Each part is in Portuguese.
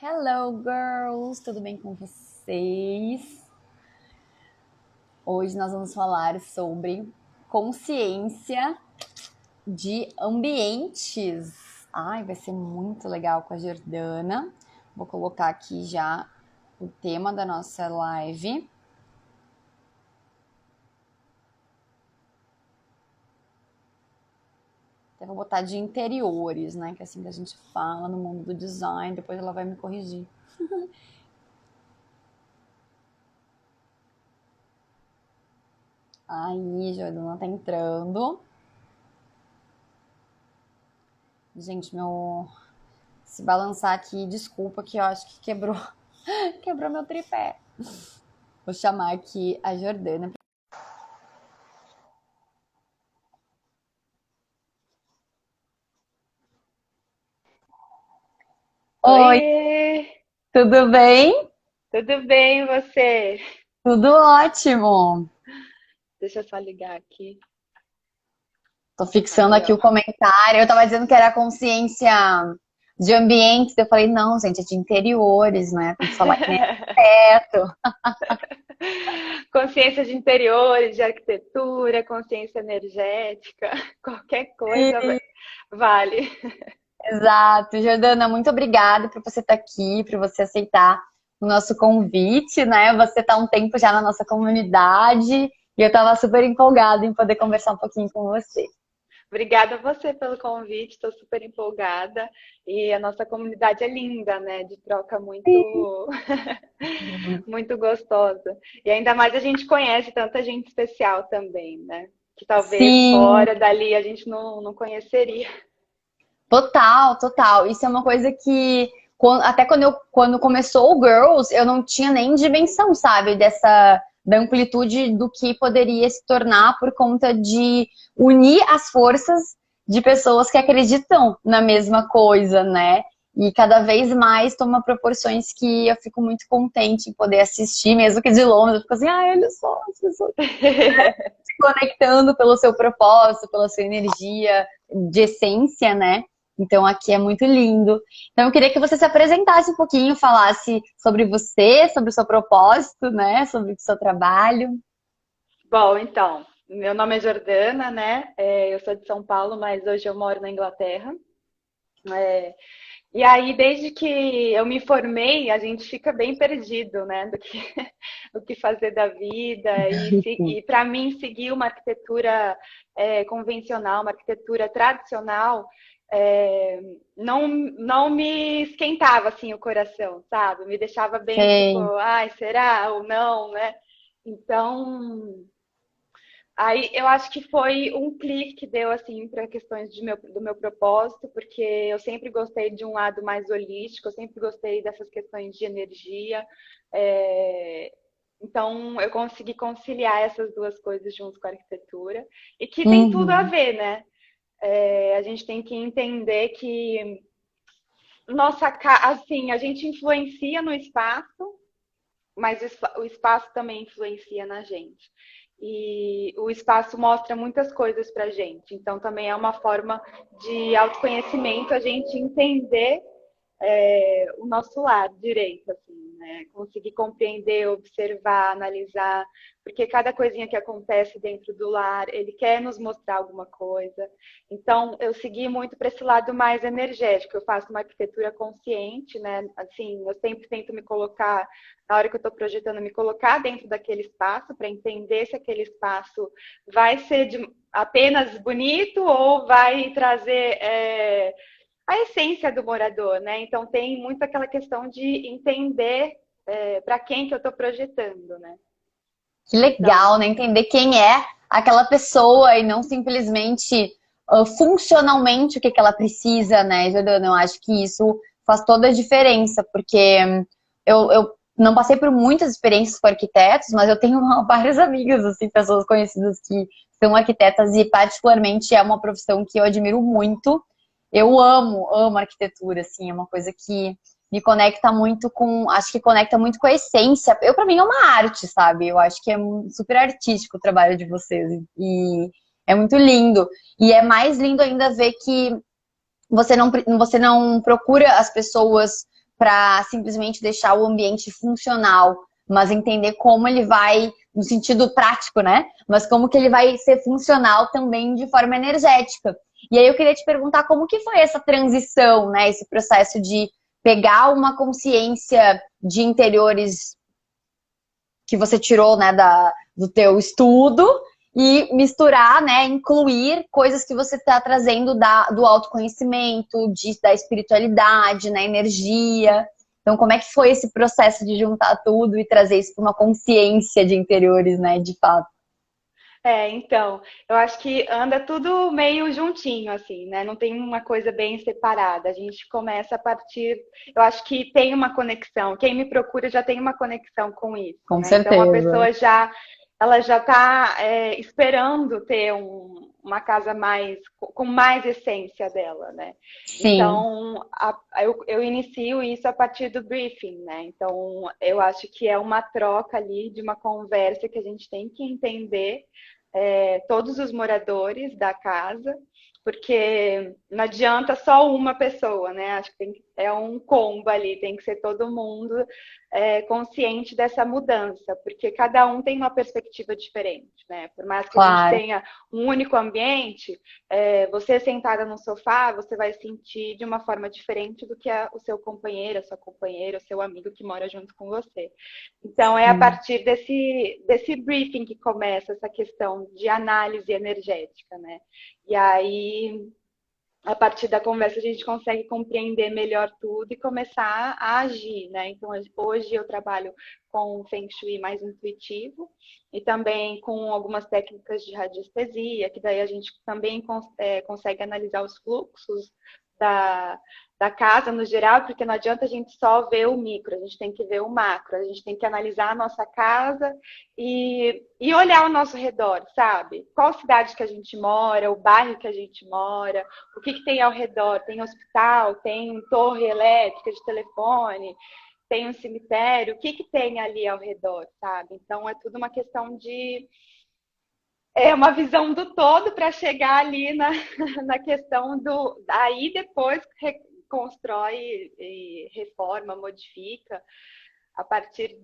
Hello, girls! Tudo bem com vocês? Hoje nós vamos falar sobre consciência de ambientes. Ai, vai ser muito legal com a Jordana. Vou colocar aqui já o tema da nossa live. Até vou botar de interiores, né? Que é assim que a gente fala no mundo do design. Depois ela vai me corrigir. Aí, Jordana tá entrando. Gente, se balançar aqui, desculpa que eu acho que quebrou meu tripé. Vou chamar aqui a Jordana. Oi, Oiê, tudo bem? tudo bem e você? Tudo ótimo. Deixa eu só ligar aqui. Tô fixando Aí, aqui ó. o comentário. Eu tava dizendo que era consciência de ambientes. Eu falei, não, gente, é de interiores, né? Tem que falar que nem arquiteto. Consciência de interiores, de arquitetura, consciência energética, qualquer coisa vale. Exato. Jordana, muito obrigada por você estar aqui, por você aceitar o nosso convite, né? Você está um tempo já na nossa comunidade e eu estava super empolgada em poder conversar um pouquinho com você. Obrigada a você pelo convite, estou super empolgada. E a nossa comunidade é linda, né? De troca muito, muito gostosa. E ainda mais a gente conhece tanta gente especial também, né? Que talvez Sim, fora dali a gente não conheceria. total, total. Isso é uma coisa que até quando começou o Girls, eu não tinha nem dimensão, sabe, dessa da amplitude do que poderia se tornar por conta de unir as forças de pessoas que acreditam na mesma coisa, né? E cada vez mais toma proporções que eu fico muito contente em poder assistir, mesmo que de longe, eu fico assim, ah, olha só, as pessoas se conectando pelo seu propósito, pela sua energia de essência, né? Então aqui é muito lindo. Então eu queria que você se apresentasse um pouquinho, falasse sobre você, sobre o seu propósito, né? Sobre o seu trabalho. Bom, então, meu nome é Jordana, né? Eu sou de São Paulo, mas hoje eu moro na Inglaterra. E aí, desde que eu me formei, a gente fica bem perdido, né? Do que, do que fazer da vida. E para mim, seguir uma arquitetura convencional, uma arquitetura tradicional, não me esquentava assim o coração, sabe? Me deixava bem tipo, Sei. ai, será ou não, né? Então, aí eu acho que foi um clique que deu assim para questões do meu propósito, porque eu sempre gostei de um lado mais holístico, eu sempre gostei dessas questões de energia. é, Então eu consegui conciliar essas duas coisas junto com a arquitetura e que tem tudo a Uhum. ver, né? A gente tem que entender que assim, a gente influencia no espaço, mas o espaço também influencia na gente. E o espaço mostra muitas coisas para a gente. Então, também é uma forma de autoconhecimento a gente entender o nosso lado direito, assim, né? Conseguir compreender, observar, analisar, porque cada coisinha que acontece dentro do lar, ele quer nos mostrar alguma coisa. Então, eu segui muito para esse lado mais energético. Eu faço uma arquitetura consciente, né? Assim, eu sempre tento me colocar, na hora que eu estou projetando, me colocar dentro daquele espaço para entender se aquele espaço vai ser apenas bonito ou vai trazer a essência do morador, né? Então tem muito aquela questão de entender para quem que eu estou projetando, né? Que Então, legal, né? Entender quem é aquela pessoa e não simplesmente funcionalmente o que ela precisa, né, Jordana? Eu acho que isso faz toda a diferença, porque eu não passei por muitas experiências com arquitetos, mas eu tenho várias amigas, assim, pessoas conhecidas que são arquitetas e particularmente é uma profissão que eu admiro muito. Eu amo arquitetura, assim, é uma coisa que me conecta muito com, acho que conecta muito com a essência. Eu, para mim, é uma arte, sabe? Eu acho que é super artístico o trabalho de vocês e é muito lindo. E é mais lindo ainda ver que você não procura as pessoas para simplesmente deixar o ambiente funcional, mas entender como ele vai, no sentido prático, né? Mas como que ele vai ser funcional também de forma energética. E aí eu queria te perguntar como que foi essa transição, né? Esse processo de pegar uma consciência de interiores que você tirou, né, do teu estudo e misturar, né, incluir coisas que você está trazendo do autoconhecimento, da espiritualidade, né, energia. Então, como é que foi esse processo de juntar tudo e trazer isso para uma consciência de interiores, né, de fato? Então, eu acho que anda tudo meio juntinho, assim, né? Não tem uma coisa bem separada. A gente começa a partir. Eu acho que tem uma conexão. Quem me procura já tem uma conexão com isso, Com né? Então, a certeza. pessoa já. Ela já está esperando ter uma casa com mais essência dela, né? Sim. Então, eu inicio isso a partir do briefing, né? Então, eu acho que é uma troca ali de uma conversa que a gente tem que entender todos os moradores da casa, porque não adianta só uma pessoa, né? Acho que é um combo ali, tem que ser todo mundo consciente dessa mudança, porque cada um tem uma perspectiva diferente, né? Por mais que a gente Claro. tenha um único ambiente, você sentada no sofá, você vai sentir de uma forma diferente do que o seu companheiro, a sua companheira, o seu amigo que mora junto com você. Então, é a Sim. partir desse briefing que começa essa questão de análise energética, né? E aí, a partir da conversa, a gente consegue compreender melhor tudo e começar a agir, né? Então, hoje eu trabalho com Feng Shui mais intuitivo e também com algumas técnicas de radiestesia, que daí a gente também consegue analisar os fluxos da, da casa no geral, porque não adianta a gente só ver o micro, a gente tem que ver o macro, a gente tem que analisar a nossa casa e olhar ao nosso redor, sabe? Qual cidade que a gente mora, o bairro que a gente mora, o que tem ao redor? Tem hospital, tem torre elétrica de telefone, tem um cemitério, o que tem ali ao redor, sabe? Então é tudo uma questão de uma visão do todo para chegar ali na questão do. Aí depois reconstrói e reforma, modifica, a partir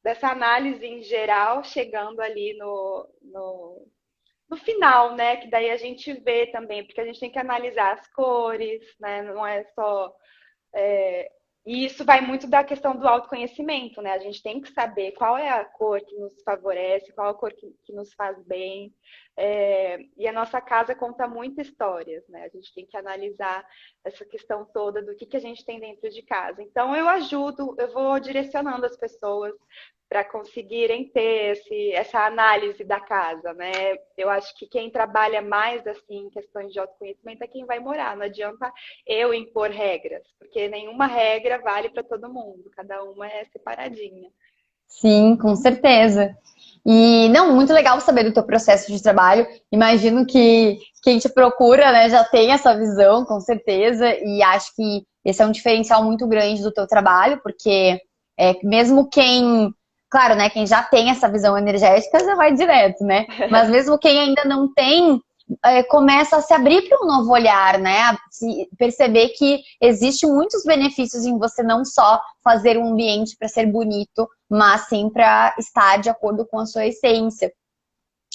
dessa análise em geral, chegando ali no final, né? Que daí a gente vê também, porque a gente tem que analisar as cores, né? Não é só. E isso vai muito da questão do autoconhecimento, né? A gente tem que saber qual é a cor que nos favorece, qual a cor que nos faz bem. E a nossa casa conta muitas histórias, né? A gente tem que analisar essa questão toda do que a gente tem dentro de casa. Então, eu vou direcionando as pessoas para conseguirem ter essa análise da casa, né? Eu acho que quem trabalha mais assim em questões de autoconhecimento é quem vai morar. Não adianta eu impor regras, porque nenhuma regra vale para todo mundo, cada uma é separadinha. Sim, com certeza. E não, muito legal saber do teu processo de trabalho. Imagino que quem te procura, né, já tem essa visão, com certeza, e acho que esse é um diferencial muito grande do teu trabalho, porque mesmo quem, claro, né, quem já tem essa visão energética já vai direto, né? Mas mesmo quem ainda não tem, começa a se abrir para um novo olhar, né? A perceber que existe muitos benefícios em você não só fazer um ambiente para ser bonito, mas sim para estar de acordo com a sua essência.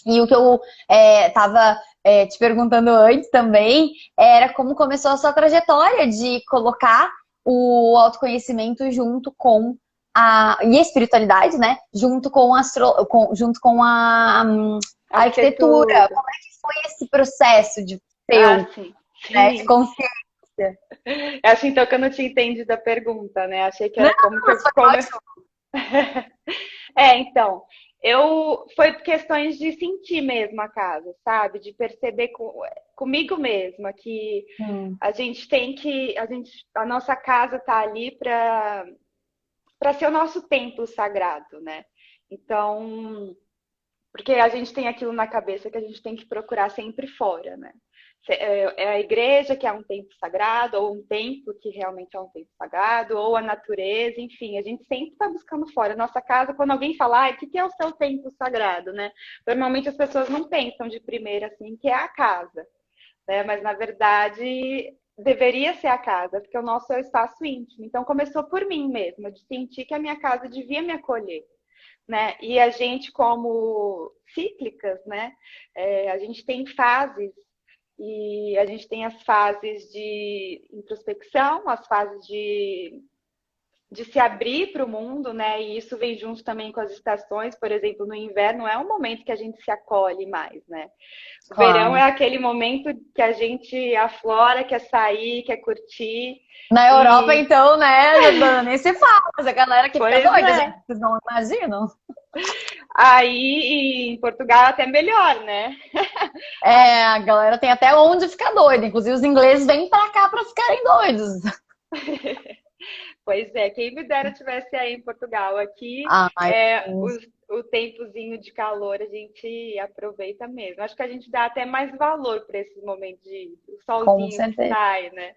E o que eu estava te perguntando antes também era como começou a sua trajetória de colocar o autoconhecimento junto com e a espiritualidade, né? Junto com junto com a arquitetura. Arquitetura. Como é que foi esse processo de Ah, teu, sim. né, de Sim. consciência? Acho então que eu não tinha entendido a pergunta, né? Achei que Não, era como que eu. mas foi ótimo. Então, foi questões de sentir mesmo a casa, sabe? De perceber comigo mesma que Hum, a gente tem que, a nossa casa tá ali para ser o nosso templo sagrado, né? Então, porque a gente tem aquilo na cabeça que a gente tem que procurar sempre fora, né? É a igreja, que é um templo sagrado, ou um templo que realmente é um templo sagrado, ou a natureza, enfim, a gente sempre está buscando fora. Nossa casa, quando alguém fala, o que é o seu templo sagrado, né? Normalmente as pessoas não pensam de primeira assim, que é a casa, né? Mas na verdade deveria ser a casa, porque o nosso é o espaço íntimo. Então começou por mim mesma, de sentir que a minha casa devia me acolher, né? E a gente, como cíclicas, né? A gente tem fases, e a gente tem as fases de introspecção, as fases de se abrir para o mundo, né? E isso vem junto também com as estações. Por exemplo, no inverno é um momento que a gente se acolhe mais, né? O verão é Claro. aquele momento que a gente aflora, quer sair, quer curtir. Na Europa, E, então, né, dona, nem se fala, mas a galera que fica pois doida, é. gente, vocês não imaginam. Aí em Portugal é até melhor, né? É, a galera tem até onde ficar doida, inclusive os ingleses vêm pra cá pra ficarem doidos. Pois é, quem me dera tivesse aí em Portugal. Aqui Ai, o tempozinho de calor a gente aproveita mesmo. Acho que a gente dá até mais valor para esse momento de o com solzinho que certeza. sai, né?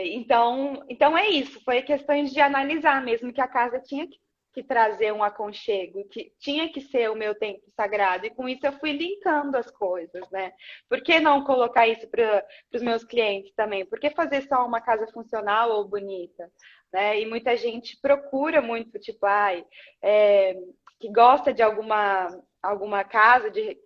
Então é isso. Foi questões de analisar mesmo que a casa tinha que trazer um aconchego, que tinha que ser o meu tempo sagrado. E com isso eu fui linkando as coisas, né? Por que não colocar isso para os meus clientes também? Por que fazer só uma casa funcional ou bonita? Né? E muita gente procura muito, tipo, que gosta de alguma casa de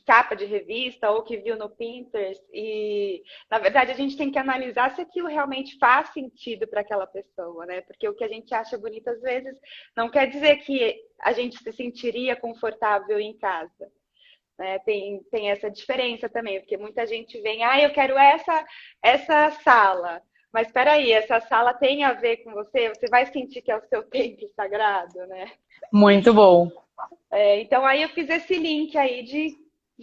capa de revista ou que viu no Pinterest. E, na verdade, a gente tem que analisar se aquilo realmente faz sentido para aquela pessoa, né? Porque o que a gente acha bonito, às vezes, não quer dizer que a gente se sentiria confortável em casa. Né? Tem essa diferença também, porque muita gente vem, eu quero essa sala. Mas espera aí, essa sala tem a ver com você? Você vai sentir que é o seu templo sagrado, né? muito bom. Então aí eu fiz esse link aí de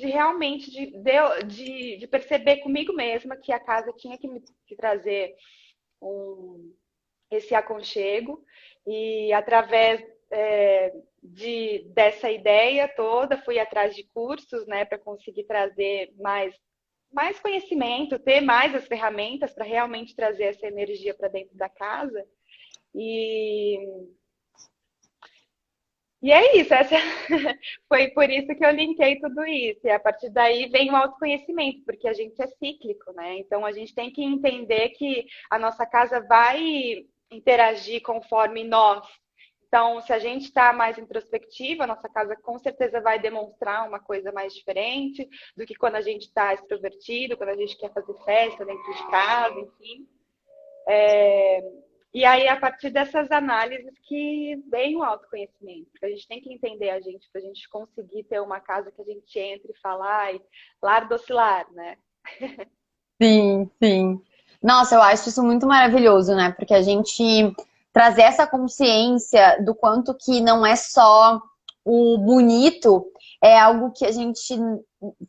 realmente de perceber comigo mesma que a casa tinha que trazer esse aconchego e através dessa ideia toda fui atrás de cursos, né, para conseguir trazer mais conhecimento, ter mais as ferramentas para realmente trazer essa energia para dentro da casa. E é isso, foi por isso que eu linkei tudo isso. E a partir daí vem o autoconhecimento, porque a gente é cíclico, né? Então a gente tem que entender que a nossa casa vai interagir conforme nós. Então, se a gente está mais introspectiva, a nossa casa com certeza vai demonstrar uma coisa mais diferente do que quando a gente está extrovertido, quando a gente quer fazer festa dentro de casa, enfim. E aí, a partir dessas análises que vem o autoconhecimento. Porque a gente tem que entender a gente, para a gente conseguir ter uma casa que a gente entre e fala, ai, lar docilar, né? Sim, sim. Nossa, eu acho isso muito maravilhoso, né? Porque a gente trazer essa consciência do quanto que não é só o bonito, é algo que a gente,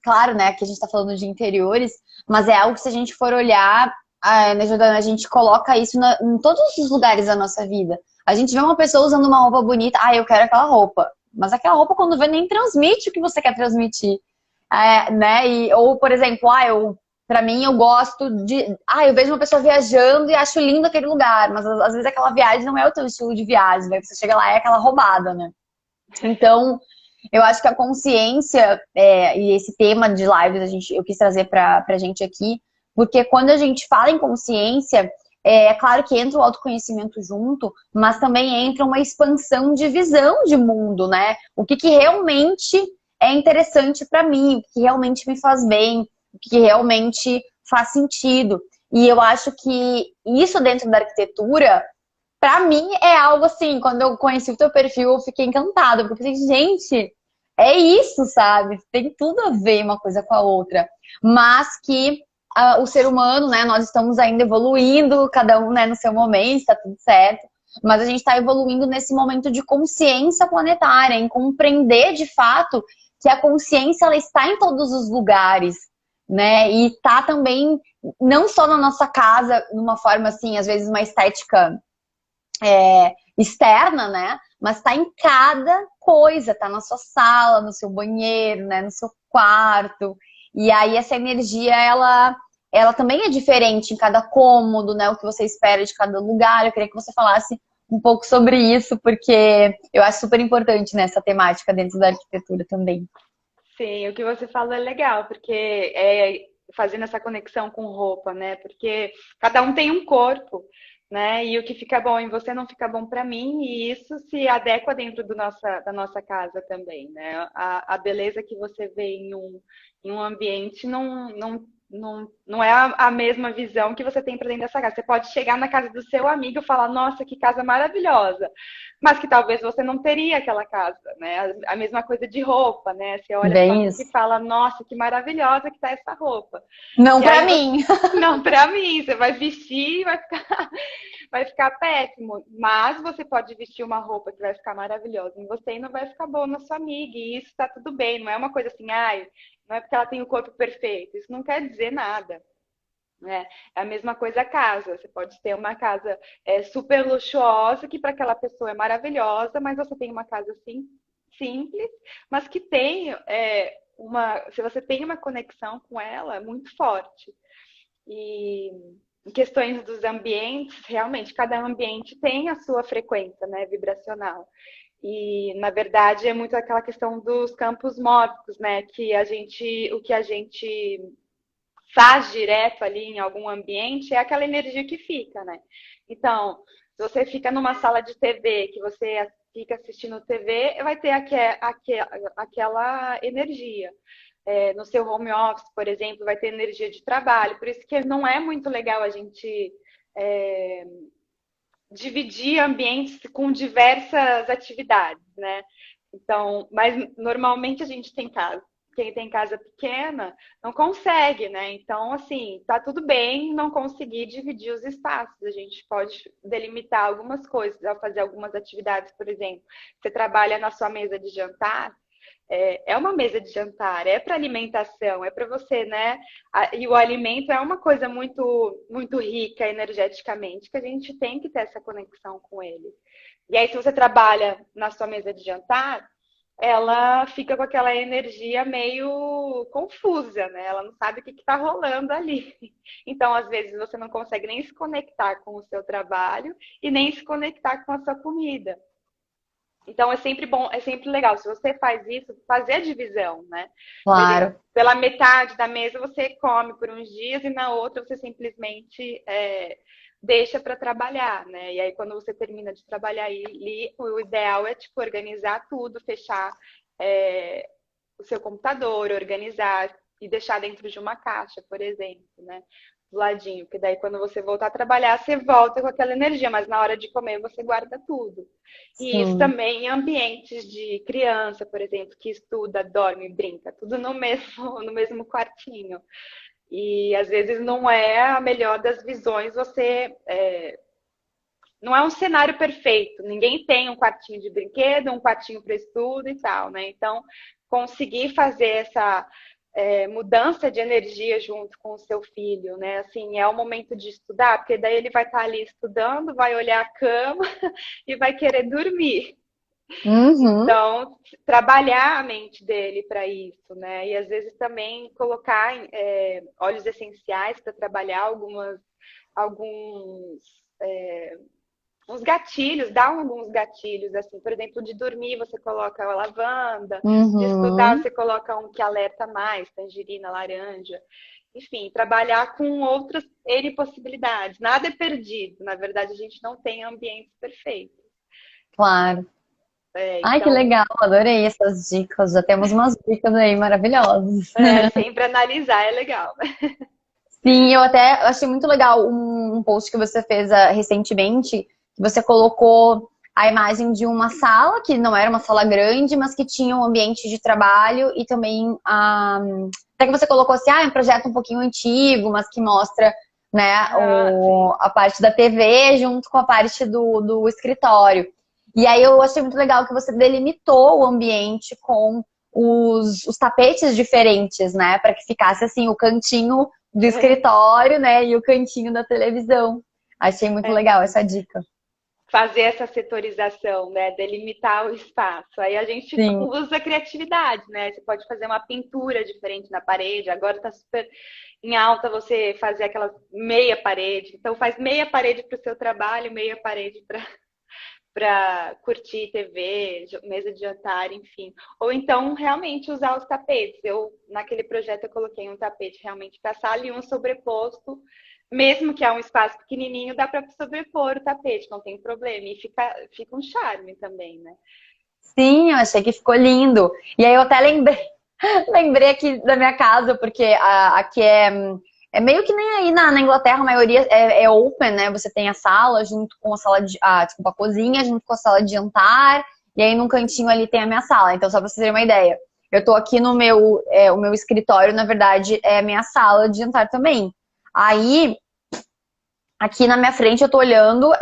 claro, né, que a gente tá falando de interiores, mas é algo que se a gente for olhar, né, Jordana, a gente coloca isso em todos os lugares da nossa vida. A gente vê uma pessoa usando uma roupa bonita, eu quero aquela roupa. Mas aquela roupa, quando vê, nem transmite o que você quer transmitir. Né? Ou, por exemplo, pra mim, eu gosto de... eu vejo uma pessoa viajando e acho lindo aquele lugar, mas às vezes aquela viagem não é o teu estilo de viagem, né? Você chega lá e é aquela roubada, né? Então, eu acho que a consciência, e esse tema de lives eu quis trazer pra gente aqui, porque quando a gente fala em consciência, é claro que entra o autoconhecimento junto, mas também entra uma expansão de visão de mundo, né? O que realmente é interessante pra mim, o que realmente me faz bem, o que realmente faz sentido. E eu acho que isso dentro da arquitetura, pra mim, é algo assim, quando eu conheci o teu perfil, eu fiquei encantada, porque eu pensei, gente, é isso, sabe? Tem tudo a ver uma coisa com a outra. Mas que o ser humano, né, nós estamos ainda evoluindo, cada um, né, no seu momento, tá tudo certo. Mas a gente está evoluindo nesse momento de consciência planetária, em compreender de fato que a consciência ela está em todos os lugares, né? E tá também não só na nossa casa, numa forma assim, às vezes uma estética externa, né? Mas tá em cada coisa, tá na sua sala, no seu banheiro, né? No seu quarto. E aí essa energia, ela também é diferente em cada cômodo, né? O que você espera de cada lugar. Eu queria que você falasse um pouco sobre isso, porque eu acho super importante nessa temática dentro da arquitetura também. Sim, o que você falou é legal, porque fazendo essa conexão com roupa, né? Porque cada um tem um corpo, né? E o que fica bom em você não fica bom para mim, e isso se adequa dentro da nossa casa também, né? A beleza que você vê em um ambiente não é a mesma visão que você tem para dentro dessa casa. Você pode chegar na casa do seu amigo e falar, nossa, que casa maravilhosa, mas que talvez você não teria aquela casa, né? A mesma coisa de roupa, né? Você olha a Bem foto e isso. fala, nossa, que maravilhosa que tá essa roupa. Não E pra aí você, mim. não, para mim, você vai vestir e vai ficar péssimo. Mas você pode vestir uma roupa que vai ficar maravilhosa em você e não vai ficar boa na sua amiga. E isso tá tudo bem. Não é uma coisa assim, ai, não é porque ela tem o corpo perfeito. Isso não quer dizer nada. Né? É a mesma coisa a casa. Você pode ter uma casa super luxuosa, que para aquela pessoa é maravilhosa, mas você tem uma casa assim, simples, mas que tem se você tem uma conexão com ela, é muito forte. E em questões dos ambientes, realmente, cada ambiente tem a sua frequência, né, vibracional. E, na verdade, é muito aquela questão dos campos mórficos, né, o que a gente faz direto ali em algum ambiente é aquela energia que fica, né? Então, se você fica numa sala de TV, que você fica assistindo TV, vai ter aquela energia. No seu home office, por exemplo, vai ter energia de trabalho. Por isso que não é muito legal a gente é, dividir ambientes com diversas atividades, né? Então, mas normalmente a gente tem casa. Quem tem casa pequena não consegue, né? Então, assim, tá tudo bem não conseguir dividir os espaços. A gente pode delimitar algumas coisas ao fazer algumas atividades, por exemplo. Você trabalha na sua mesa de jantar, é uma mesa de jantar, é para alimentação, é para você, né? E o alimento é uma coisa muito, muito rica energeticamente, que a gente tem que ter essa conexão com ele. E aí, se você trabalha na sua mesa de jantar, ela fica com aquela energia meio confusa, né? Ela não sabe o que está rolando ali. Então, às vezes, você não consegue nem se conectar com o seu trabalho e nem se conectar com a sua comida. Então é sempre bom, é sempre legal. Se você faz isso, fazer a divisão, né? Claro. Pela metade da mesa você come por uns dias e na outra você simplesmente deixa para trabalhar, né? E aí quando você termina de trabalhar ali, o ideal é tipo organizar tudo, fechar o seu computador, organizar e deixar dentro de uma caixa, por exemplo, né? Do ladinho, porque daí quando você voltar a trabalhar, você volta com aquela energia, mas na hora de comer você guarda tudo. E isso Sim. também em ambientes de criança, por exemplo, que estuda, dorme, brinca, tudo no mesmo, no mesmo quartinho. E às vezes não é a melhor das visões, não é um cenário perfeito. Ninguém tem um quartinho de brinquedo, um quartinho para estudo e tal, né? Então, conseguir fazer essa mudança de energia junto com o seu filho, né? Assim, é o momento de estudar, porque daí ele vai estar ali estudando, vai olhar a cama e vai querer dormir. Uhum. Então, trabalhar a mente dele para isso, né? E às vezes também colocar óleos essenciais para trabalhar alguns uns gatilhos, dá alguns gatilhos, assim, por exemplo, de dormir você coloca a lavanda, de estudar Uhum. você coloca um que alerta mais, tangerina, laranja. Enfim, trabalhar com outras N possibilidades. Nada é perdido. Na verdade, a gente não tem ambientes perfeitos. Claro. Ai, que Então, legal, adorei essas dicas. Já temos umas dicas aí maravilhosas. sempre analisar é legal. Sim, eu até achei muito legal um post que você fez recentemente, que você colocou a imagem de uma sala, que não era uma sala grande, mas que tinha um ambiente de trabalho e também até que você colocou assim, é um projeto um pouquinho antigo, mas que mostra, né, Ah, sim. a parte da TV junto com a parte do escritório. E aí eu achei muito legal que você delimitou o ambiente com os tapetes diferentes, né, para que ficasse assim o cantinho do escritório, né, e o cantinho da televisão. Achei muito legal essa dica. Fazer essa setorização, né? Delimitar o espaço. Aí a gente Sim. usa a criatividade, né? Você pode fazer uma pintura diferente na parede. Agora está super em alta você fazer aquela meia parede. Então faz meia parede para o seu trabalho, meia parede para curtir TV, mesa de jantar, enfim. Ou então, realmente, usar os tapetes. Naquele projeto, eu coloquei um tapete realmente para a sala e um sobreposto. Mesmo que é um espaço pequenininho, dá para sobrepor o tapete, não tem problema. E fica um charme também, né? Sim, eu achei que ficou lindo. E aí eu até lembrei, lembrei aqui da minha casa, porque aqui é meio que nem aí na Inglaterra, a maioria é open, né? Você tem a sala junto com a sala desculpa, a cozinha junto com a sala de jantar, e aí num cantinho ali tem a minha sala. Então, só pra vocês terem uma ideia. Eu tô aqui no o meu escritório, na verdade, é a minha sala de jantar também. Aí, aqui na minha frente eu tô olhando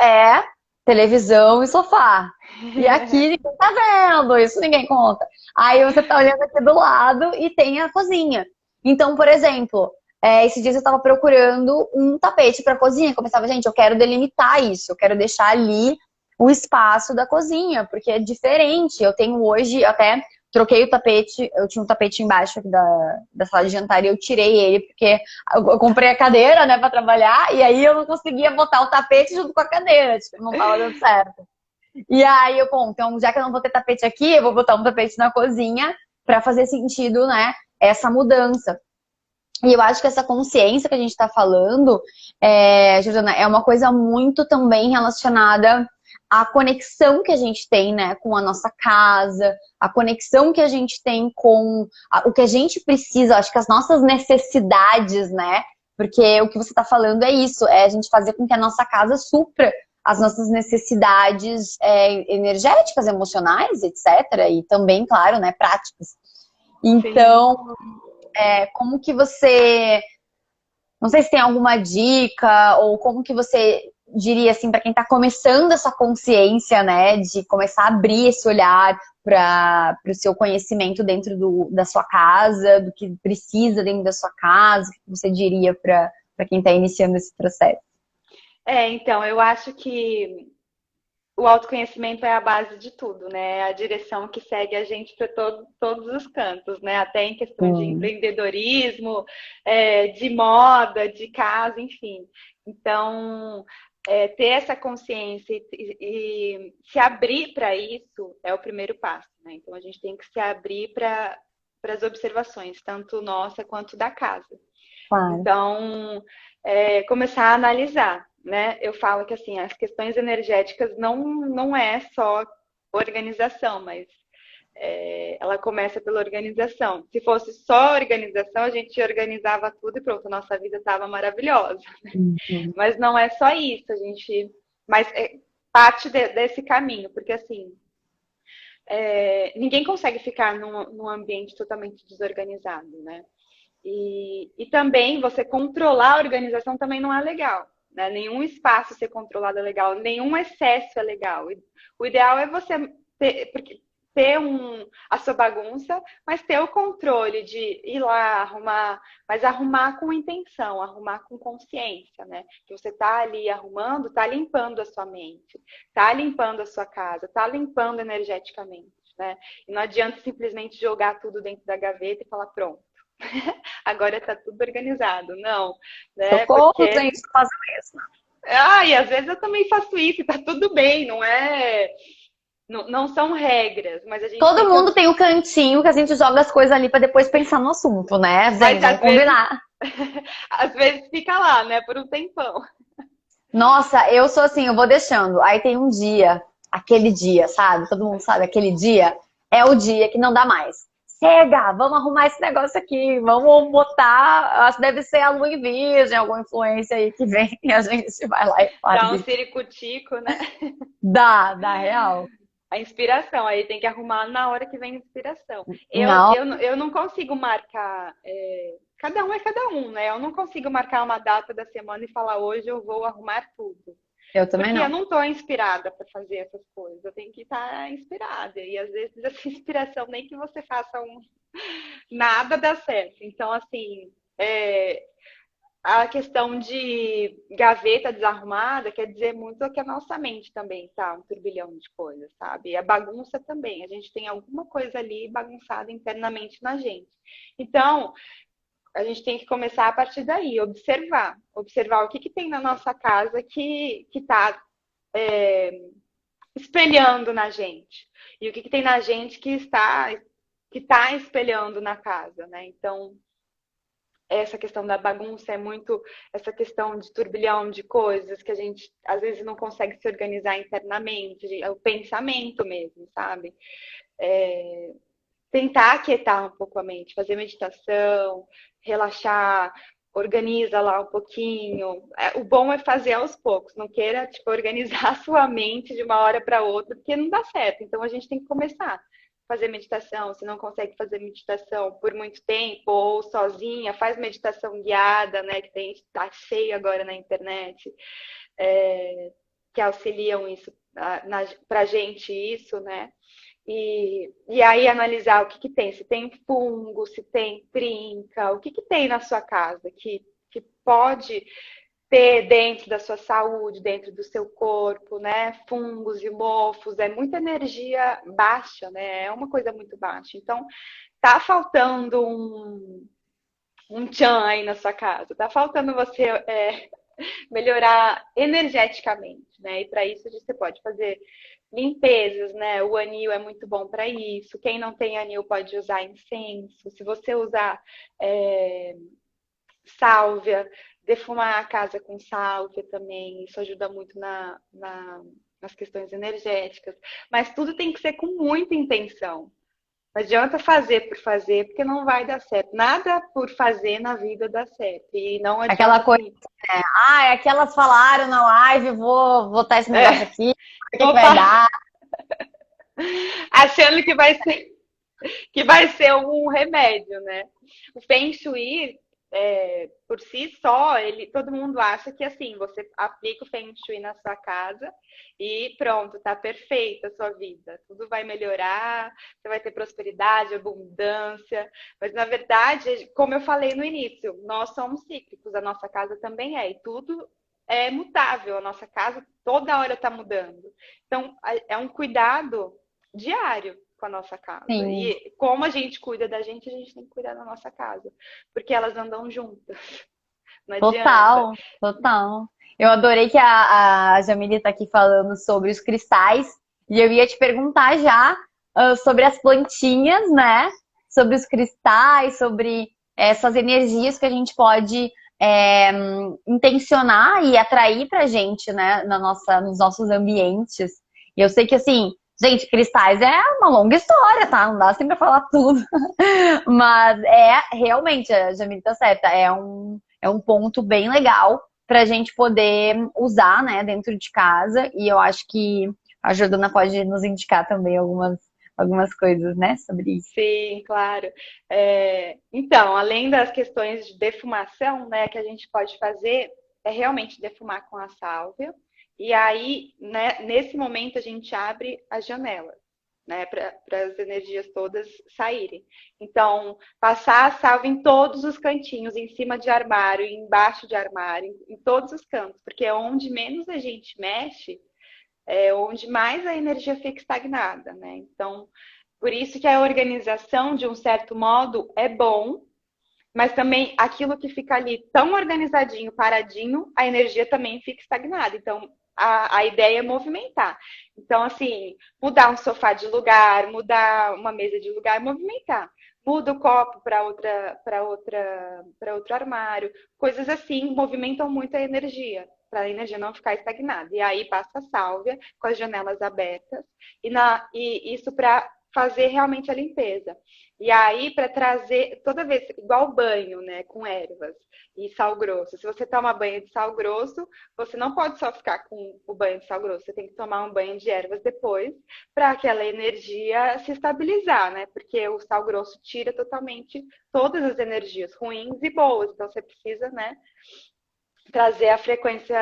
televisão e sofá. E aqui ninguém tá vendo, isso ninguém conta. Aí você tá olhando aqui do lado e tem a cozinha. Então, por exemplo, esses dias eu tava procurando um tapete pra cozinha. Eu pensava, gente, eu quero delimitar isso, eu quero deixar ali o espaço da cozinha, porque é diferente. Eu tenho hoje, até troquei o tapete, eu tinha um tapete embaixo aqui da sala de jantar e eu tirei ele, porque eu comprei a cadeira, né, pra trabalhar, e aí eu não conseguia botar o tapete junto com a cadeira, tipo, não tava dando certo. E aí eu, bom, então já que eu não vou ter tapete aqui, eu vou botar um tapete na cozinha pra fazer sentido, né, essa mudança. E eu acho que essa consciência que a gente está falando, Jordana, é uma coisa muito também relacionada à conexão que a gente tem, né, com a nossa casa, a conexão que a gente tem com o que a gente precisa, acho que as nossas necessidades, né? Porque o que você está falando é isso, é a gente fazer com que a nossa casa supra as nossas necessidades energéticas, emocionais, etc. E também, claro, né, práticas. Então, como que você, não sei se tem alguma dica ou como que você diria assim para quem está começando essa consciência, né, de começar a abrir esse olhar para o seu conhecimento dentro da sua casa, do que precisa dentro da sua casa, o que você diria para quem está iniciando esse processo? Então, eu acho que o autoconhecimento é a base de tudo, né? É a direção que segue a gente para todos os cantos, né? Até em questão de empreendedorismo, de moda, de casa, enfim. Então, ter essa consciência e se abrir para isso é o primeiro passo, né? Então, a gente tem que se abrir para as observações, tanto nossa quanto da casa. Claro. Então, começar a analisar, né? Eu falo que assim, as questões energéticas não é só organização, mas ela começa pela organização. Se fosse só organização, a gente organizava tudo e pronto, a nossa vida estava maravilhosa. Né? Uhum. Mas não é só isso, mas parte desse caminho, porque assim, ninguém consegue ficar num ambiente totalmente desorganizado, né? E também você controlar a organização também não é legal. Né? Nenhum espaço ser controlado é legal, nenhum excesso é legal. O ideal é você ter a sua bagunça, mas ter o controle de ir lá, arrumar, mas arrumar com intenção, arrumar com consciência, né? Que você está ali arrumando, está limpando a sua mente, está limpando a sua casa, está limpando energeticamente, né? E não adianta simplesmente jogar tudo dentro da gaveta e falar, pronto. Agora está tudo organizado. Não, né? Socorro, Porque gente, faço isso. e às vezes eu também faço isso, e tá tudo bem, não são regras, mas a gente tem Todo que mundo tem um cantinho que a gente joga as coisas ali para depois pensar no assunto, né, gente? mas Vamos combinar. às vezes fica lá, né, por um tempão. Nossa, eu sou assim, eu vou deixando. Aí tem um dia, aquele dia, sabe? Todo mundo sabe, aquele dia é o dia que não dá mais. Chega, vamos arrumar esse negócio aqui, vamos botar, acho que deve ser a lua em virgem, alguma influência aí que vem e a gente vai lá e faz. Dá um ciricutico, né? Dá real. A inspiração, aí tem que arrumar na hora que vem a inspiração. Não, Eu não consigo marcar. Cada um é cada um, né? Eu não consigo marcar uma data da semana e falar hoje eu vou arrumar tudo. eu também Porque eu não. não estou inspirada para fazer essas coisas. Eu tenho que estar inspirada. E às vezes essa inspiração, nem que você faça nada dá certo. Então, assim, a questão de gaveta desarrumada quer dizer muito que a nossa mente também tá um turbilhão de coisas, sabe? E a bagunça também. A gente tem alguma coisa ali bagunçada internamente na gente. Então, a gente tem que começar a partir daí, observar o que tem na nossa casa que está espelhando na gente. E o que tem na gente que está espelhando na casa, né? Então, essa questão da bagunça é muito essa questão de turbilhão de coisas que a gente às vezes não consegue se organizar internamente, é o pensamento mesmo, sabe? É, tentar aquietar um pouco a mente, fazer meditação, relaxar, organiza lá um pouquinho. O bom é fazer aos poucos, não queira tipo, organizar a sua mente de uma hora para outra, porque não dá certo. Então a gente tem que começar. Fazer meditação, se não consegue fazer meditação por muito tempo ou sozinha, faz meditação guiada, né? Que tem, tá cheio agora na internet, que auxiliam isso pra gente isso, né? E aí analisar o que, que tem, se tem fungo, se tem trinca, o que, que tem na sua casa que pode ter dentro da sua saúde, dentro do seu corpo, né? Fungos e mofos, é muita energia baixa, né? É uma coisa muito baixa. Então, tá faltando um tchan aí na sua casa, tá faltando você melhorar energeticamente, né? E para isso você pode fazer limpezas, né? O anil é muito bom para isso. Quem não tem anil pode usar incenso. Se você usar sálvia, defumar a casa com sálvia também, isso ajuda muito nas questões energéticas. Mas tudo tem que ser com muita intenção. Não adianta fazer por fazer, porque não vai dar certo. Nada por fazer na vida dá certo. E não Aquela adianta coisa, assim. é que elas falaram na live, vou botar esse negócio aqui, o que Vou vai dar? achando que vai ser um remédio, né? O Feng Shui, por si só, todo mundo acha que assim, você aplica o Feng Shui na sua casa e pronto, tá perfeita a sua vida. Tudo vai melhorar, você vai ter prosperidade, abundância. Mas na verdade, como eu falei no início, nós somos cíclicos, a nossa casa também é, e tudo é mutável, a nossa casa toda hora está mudando. Então, é um cuidado diário com a nossa casa. Sim, E como a gente cuida da gente, a gente tem que cuidar da nossa casa. Porque elas andam juntas. Não adianta. total, total. Eu adorei que a Jamile tá aqui falando sobre os cristais, e eu ia te perguntar já sobre as plantinhas, né? Sobre os cristais, sobre essas energias que a gente pode intencionar e atrair pra gente, né? Nos nossos ambientes. E eu sei que, assim, gente, cristais é uma longa história, tá? Não dá assim pra falar tudo. Mas realmente, a Jamile tá certa, é um ponto bem legal para a gente poder usar, né, dentro de casa. E eu acho que a Jordana pode nos indicar também algumas coisas, né, sobre isso. Sim, claro. Então, além das questões de defumação, né, que a gente pode fazer, é realmente defumar com a sálvia. E aí, né, nesse momento, a gente abre as janelas, né, para as energias todas saírem. Então, passar a sálvia em todos os cantinhos, em cima de armário, embaixo de armário, em todos os cantos, porque é onde menos a gente mexe, é onde mais a energia fica estagnada, né? Então, por isso que a organização, de um certo modo, é bom, mas também aquilo que fica ali tão organizadinho, paradinho, a energia também fica estagnada. Então, a ideia é movimentar. Então, assim, mudar um sofá de lugar, mudar uma mesa de lugar, movimentar. Muda o copo para outro armário. Coisas assim movimentam muito a energia, para a energia não ficar estagnada. E aí passa a sálvia com as janelas abertas, e isso para fazer realmente a limpeza. E aí, para trazer, toda vez, igual banho, né, com ervas e sal grosso. Se você toma banho de sal grosso, você não pode só ficar com o banho de sal grosso, você tem que tomar um banho de ervas depois, para aquela energia se estabilizar, né? Porque o sal grosso tira totalmente todas as energias ruins e boas. Então, você precisa, né, trazer a frequência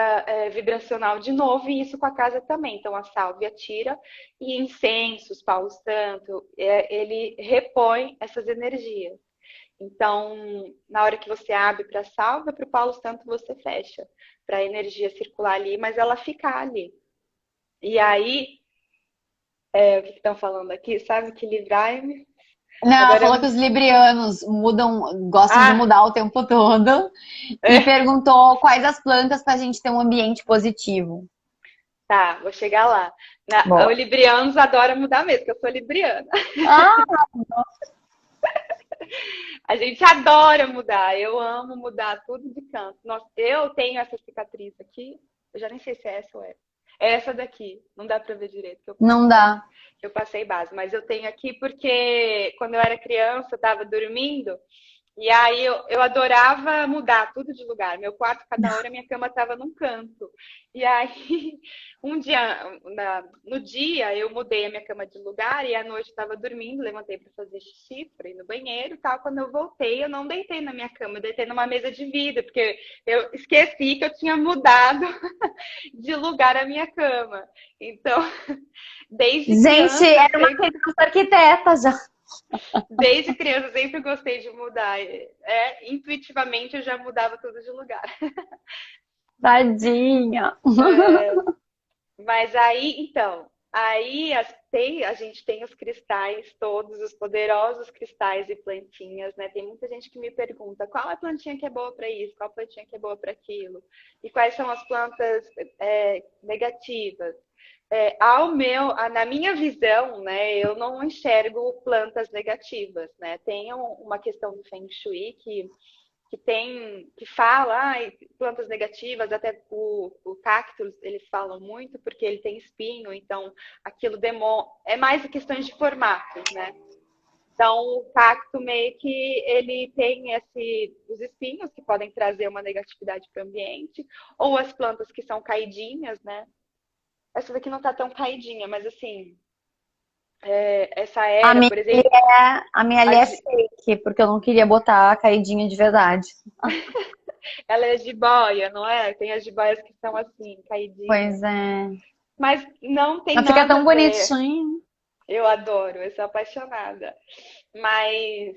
vibracional de novo, e isso com a casa também. Então, a sálvia tira, e incensos, Paulo Santo, ele repõe essas energias. Então, na hora que você abre para a sálvia, para o Paulo Santo você fecha, para a energia circular ali, mas ela ficar ali. E aí, o que estão falando aqui? Sabe que livrai-me? Não, ela Agora eu falou que não. os librianos gostam de Ah, mudar o tempo todo e é. perguntou quais as plantas para a gente ter um ambiente positivo. Tá, vou chegar lá. O Boa. librianos adora mudar mesmo, porque eu sou libriana. Ah, A gente adora mudar. Eu amo mudar tudo de canto. Nossa, eu tenho essa cicatriz aqui. Eu já nem sei se é essa ou é. É essa daqui. Não dá pra ver direito, que não dá. eu passei base. Mas eu tenho aqui porque quando eu era criança, eu tava dormindo. E aí eu adorava mudar tudo de lugar. Meu quarto, cada hora, minha cama estava num canto. E aí, um dia, no dia, eu mudei a minha cama de lugar e à noite eu estava dormindo, levantei para fazer xixi, para ir no banheiro e tal. Quando eu voltei, eu não deitei na minha cama, eu deitei numa mesa de vidro, porque eu esqueci que eu tinha mudado de lugar a minha cama. Então, desde Gente, criança, eu era uma sempre criança arquiteta já. Desde criança, eu sempre gostei de mudar. Intuitivamente, eu já mudava tudo de lugar. Tadinha. Mas aí, então, a gente tem os cristais todos, os poderosos cristais e plantinhas, né? Tem muita gente que me pergunta qual é a plantinha que é boa para isso, qual plantinha que é boa para aquilo, e quais são as plantas negativas. Na minha visão, né, eu não enxergo plantas negativas, né? Tem uma questão do Feng Shui que fala, plantas negativas, até o cactus, eles falam muito porque ele tem espinho, então aquilo é mais questões de formatos, né? Então, o cacto meio que ele tem os espinhos que podem trazer uma negatividade para o ambiente, ou as plantas que são caidinhas, né? Essa daqui não tá tão caidinha, mas assim, essa A era, minha, por exemplo, a minha ali a é de- fake, porque eu não queria botar a caidinha de verdade. ela é jiboia, não é? Tem as jibaias que são assim, caidinhas. Pois é. Mas não tem Mas fica nada tão a ver. bonitinho. Eu adoro, eu sou apaixonada. Mas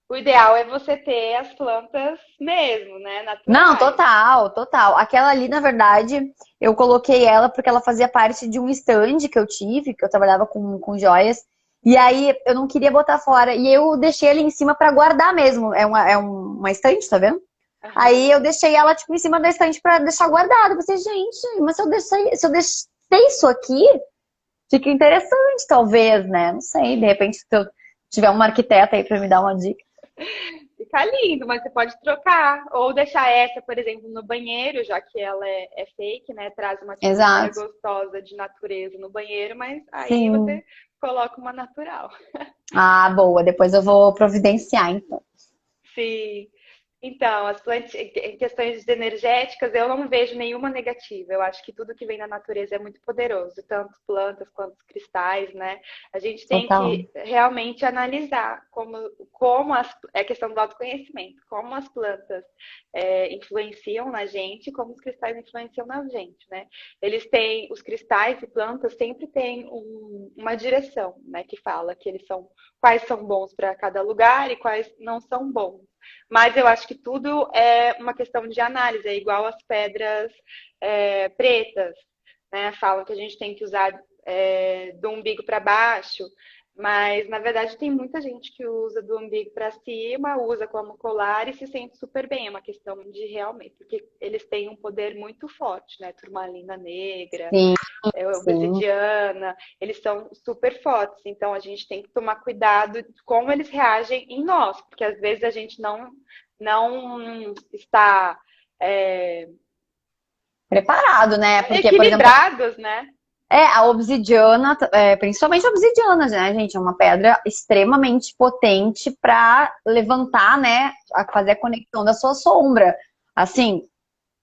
o ideal é você ter as plantas mesmo, né? Não, Naturais. total, total. Aquela ali, na verdade, eu coloquei ela porque ela fazia parte de um stand que eu tive, que eu trabalhava com joias. E aí eu não queria botar fora. E eu deixei ali em cima pra guardar mesmo. Uma estante, tá vendo? Aí Aham. eu deixei ela, tipo, em cima da estante pra deixar guardada. Eu pensei, gente, mas se eu deixei isso aqui, fica interessante, talvez, né? Não sei, de repente, se eu tiver uma arquiteta aí pra me dar uma dica. Fica lindo, mas você pode trocar. Ou deixar essa, por exemplo, no banheiro, já que ela é fake, né? Traz uma atmosfera Exato. gostosa de natureza no banheiro, mas aí Sim. você coloca uma natural. Ah, boa. Depois eu vou providenciar, então. Sim. Então, em questões energéticas, eu não vejo nenhuma negativa. Eu acho que tudo que vem da natureza é muito poderoso, tanto plantas quanto cristais, né? A gente tem Total. que realmente analisar é a questão do autoconhecimento, como as plantas influenciam na gente, como os cristais influenciam na gente, né? Os cristais e plantas sempre têm uma direção, né? Que fala que quais são bons para cada lugar e quais não são bons. Mas eu acho que tudo é uma questão de análise, é igual as pedras pretas, né? Falam que a gente tem que usar do umbigo para baixo, mas na verdade tem muita gente que usa do umbigo para cima, usa como colar e se sente super bem. É uma questão de realmente, porque eles têm um poder muito forte, né? Turmalina negra, Sim, sim. obsidiana, eles são super fortes, então a gente tem que tomar cuidado de como eles reagem em nós, porque às vezes a gente não está Preparado, né? Porque, por exemplo, equilibrados, né? a obsidiana, principalmente a obsidiana, né, gente? É uma pedra extremamente potente para levantar, né? Fazer a conexão da sua sombra. Assim,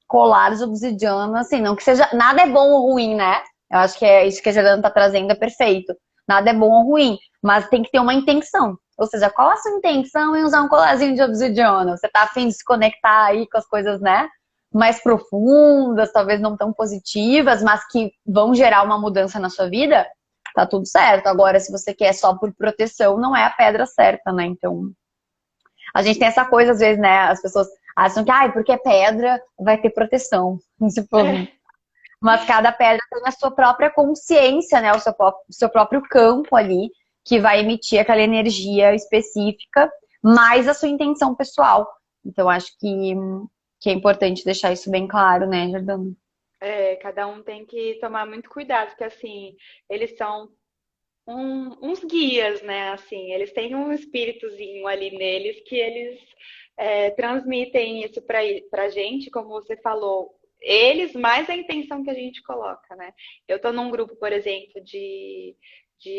colares obsidiana, assim, não que seja. Nada é bom ou ruim, né? Eu acho que é isso que a Jordana tá trazendo, é perfeito. Nada é bom ou ruim, mas tem que ter uma intenção. Ou seja, qual a sua intenção em usar um colarzinho de obsidiana? Você tá afim de se conectar aí com as coisas, né? Mais profundas, talvez não tão positivas, mas que vão gerar uma mudança na sua vida, tá tudo certo. Agora, se você quer só por proteção, não é a pedra certa, né? Então, a gente tem essa coisa, às vezes, né? As pessoas acham que, porque é pedra, vai ter proteção. Tipo, mas cada pedra tem a sua própria consciência, né? O seu próprio campo ali, que vai emitir aquela energia específica, mais a sua intenção pessoal. Então, acho que é importante deixar isso bem claro, né, Jordana? Cada um tem que tomar muito cuidado, porque assim, eles são uns guias, né? Assim, eles têm um espíritozinho ali neles que eles transmitem isso para gente, como você falou. Eles, mais a intenção que a gente coloca, né? Eu tô num grupo, por exemplo, de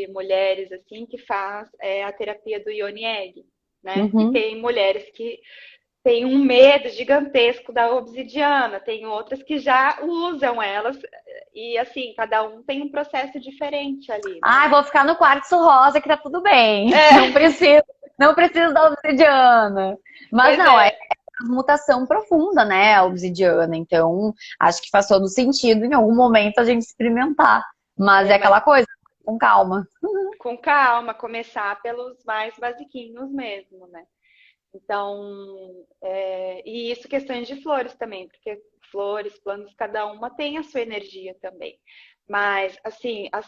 mulheres assim que faz a terapia do Ioni Egg, né? E Uhum. tem mulheres que têm um medo gigantesco da obsidiana, tem outras que já usam elas, e assim, cada um tem um processo diferente ali, né? Ai, vou ficar no quartzo rosa que tá tudo bem. Não É, preciso, não preciso da obsidiana. Mas pois não, é é, uma mutação profunda, né, a obsidiana. Então, acho que faz todo sentido em algum momento a gente experimentar. Mas é mas aquela coisa, com calma. com calma, começar pelos mais basiquinhos mesmo, né? Então, e isso questões de flores também, porque flores, plantas, cada uma tem a sua energia também. Mas, assim, as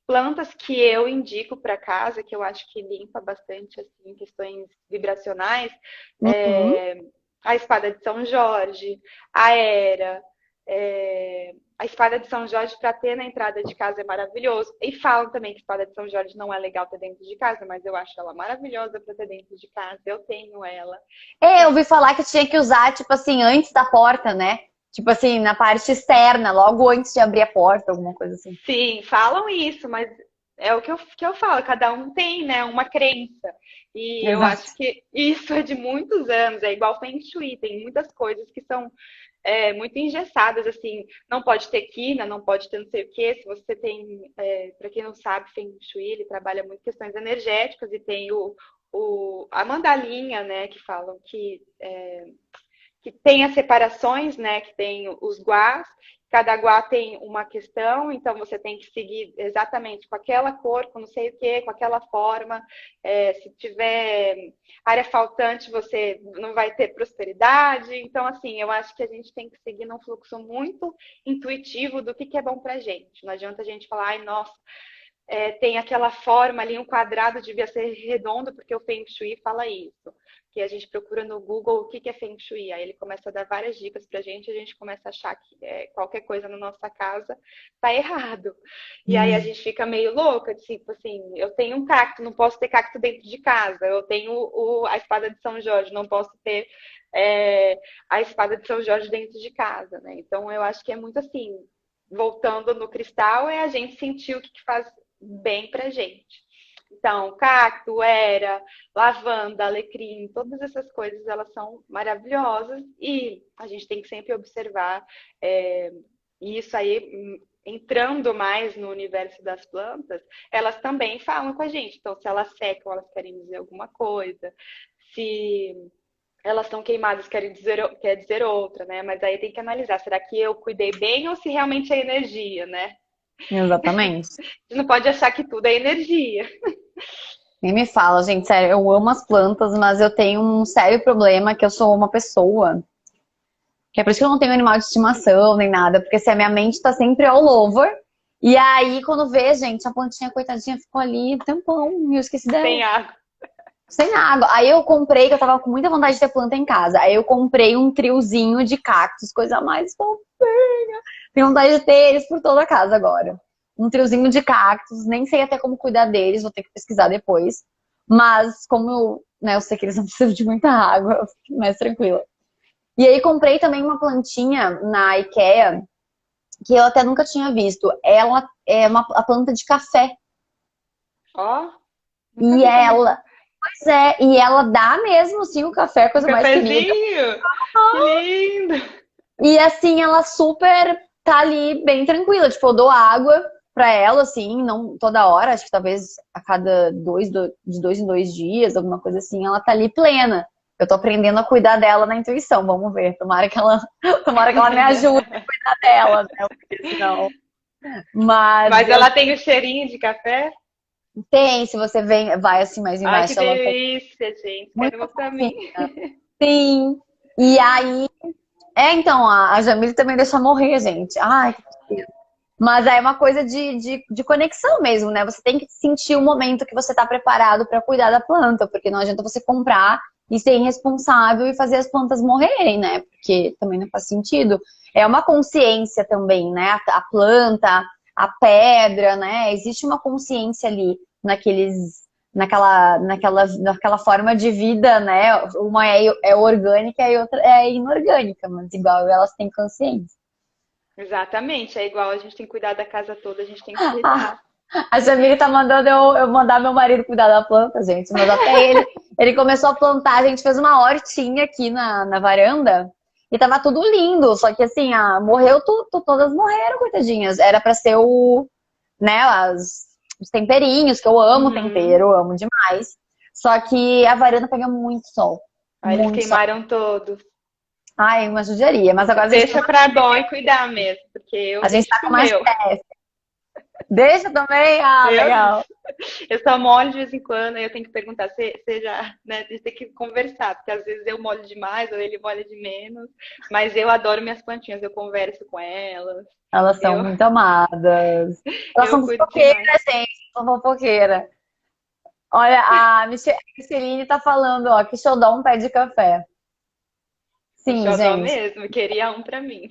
plantas que eu indico para casa, que eu acho que limpa bastante, assim, questões vibracionais, Uhum. é a espada de São Jorge, a Era, a espada de São Jorge para ter na entrada de casa é maravilhoso. E falam também que a espada de São Jorge não é legal ter dentro de casa, mas eu acho ela maravilhosa para ter dentro de casa. Eu tenho ela. Eu ouvi falar que tinha que usar, tipo assim, antes da porta, né? Tipo assim, na parte externa, logo antes de abrir a porta, alguma coisa assim. Sim, falam isso, mas é o que eu falo, cada um tem, né, uma crença. E eu Exato. acho que isso é de muitos anos, é igual Feng Shui, tem muitas coisas que são muito engessadas, assim, não pode ter quina, não pode ter não sei o quê. Se você tem, para quem não sabe, Feng Shui, ele trabalha muito questões energéticas e tem a mandalinha, né, que falam que tem as separações, né? Que tem os guás, cada guá tem uma questão, então você tem que seguir exatamente com aquela cor, com não sei o que, com aquela forma. Se tiver área faltante, você não vai ter prosperidade. Então, assim, eu acho que a gente tem que seguir num fluxo muito intuitivo do que é bom pra gente. Não adianta a gente falar, ai, nossa, tem aquela forma ali, um quadrado devia ser redondo, porque o Feng Shui fala isso. Que a gente procura no Google o que é Feng Shui. Aí ele começa a dar várias dicas pra gente, a gente começa a achar que qualquer coisa na nossa casa tá errado. E aí a Hum. gente fica meio louca, tipo assim, eu tenho um cacto, não posso ter cacto dentro de casa. Eu tenho a espada de São Jorge, não posso ter a espada de São Jorge dentro de casa, né? Então eu acho que é muito assim, voltando no cristal, é a gente sentir o que faz bem pra gente. Então, cacto, era, lavanda, alecrim, todas essas coisas, elas são maravilhosas e a gente tem que sempre observar e isso aí, entrando mais no universo das plantas, elas também falam com a gente. Então, se elas secam, elas querem dizer alguma coisa. Se elas estão queimadas, quer dizer outra, né? Mas aí tem que analisar, será que eu cuidei bem ou se realmente é energia, né? Exatamente. A gente não pode achar que tudo é energia. Nem me fala, gente, sério, eu amo as plantas, mas eu tenho um sério problema que eu sou uma pessoa. Que é por isso que eu não tenho animal de estimação nem nada, porque se a minha mente tá sempre all over. E aí, quando vê, gente, a plantinha coitadinha ficou ali um tempão e eu esqueci dela. Sem água. Sem água. Aí eu comprei, que eu tava com muita vontade de ter planta em casa. Aí eu comprei um triozinho de cactos, coisa mais fofinha. Tenho vontade de ter eles por toda a casa agora. Um triozinho de cactos, nem sei até como cuidar deles, vou ter que pesquisar depois. Mas como eu sei que eles não precisam de muita água, eu fico mais tranquila. E aí comprei também uma plantinha na IKEA, que eu até nunca tinha visto. Ela é a planta de café. Ó, nunca E vi também. e ela dá mesmo, assim, o café, a Um coisa mais querida. cafezinho! Que lindo! E assim, ela super tá ali bem tranquila. Tipo, eu dou água pra ela, assim, não toda hora, acho que talvez a cada de 2 em 2 dias, alguma coisa assim, ela tá ali plena. Eu tô aprendendo a cuidar dela na intuição, vamos ver. Tomara que ela me ajude a cuidar dela, né? Porque senão. Mas Mas eu ela tem o cheirinho de café? tem, se você vai assim mais Ai, que embaixo, ela tem delícia, gente. Quero uma muita pra mim. fofinha. Sim. E aí, então, a Jamile também deixa morrer, gente. Ai, que tristeza. Mas aí é uma coisa de conexão mesmo, né? Você tem que sentir o momento que você tá preparado pra cuidar da planta, porque não adianta você comprar e ser irresponsável e fazer as plantas morrerem, né? Porque também não faz sentido. É uma consciência também, né? A planta, a pedra, né? Existe uma consciência ali naquela forma de vida, né? Uma é orgânica e a outra é inorgânica, mas igual elas têm consciência. Exatamente, é igual a gente tem que cuidar da casa toda, a gente tem que cuidar. A sua amiga tá mandando eu mandar meu marido cuidar da planta, gente. Mas até ele começou a plantar. A gente fez uma hortinha aqui na varanda e tava tudo lindo. Só que assim, morreu, todas morreram, coitadinhas. Era pra ser né, os temperinhos, que eu amo Uhum. tempero, eu amo demais. Só que a varanda pega muito sol. Aí eles Muito sol. queimaram todos. Ai, uma judiaria. Mas agora Deixa pra dó e cuidar mesmo, porque eu a gente deixo tá pro com mais meu. pé. Deixa também? Ah, Eu, legal. eu só molho de vez em quando, aí eu tenho que perguntar se já, né? A gente tem que conversar, porque às vezes eu molho demais ou ele molha de menos. Mas eu adoro minhas plantinhas, eu converso com elas, Elas são eu, muito amadas. Elas eu são cuido demais. fofoqueiras, gente. São fofoqueiras. Olha, a Micheline tá falando, ó, que show dá um pé de café. O Sim, xodó gente. mesmo, queria um pra mim.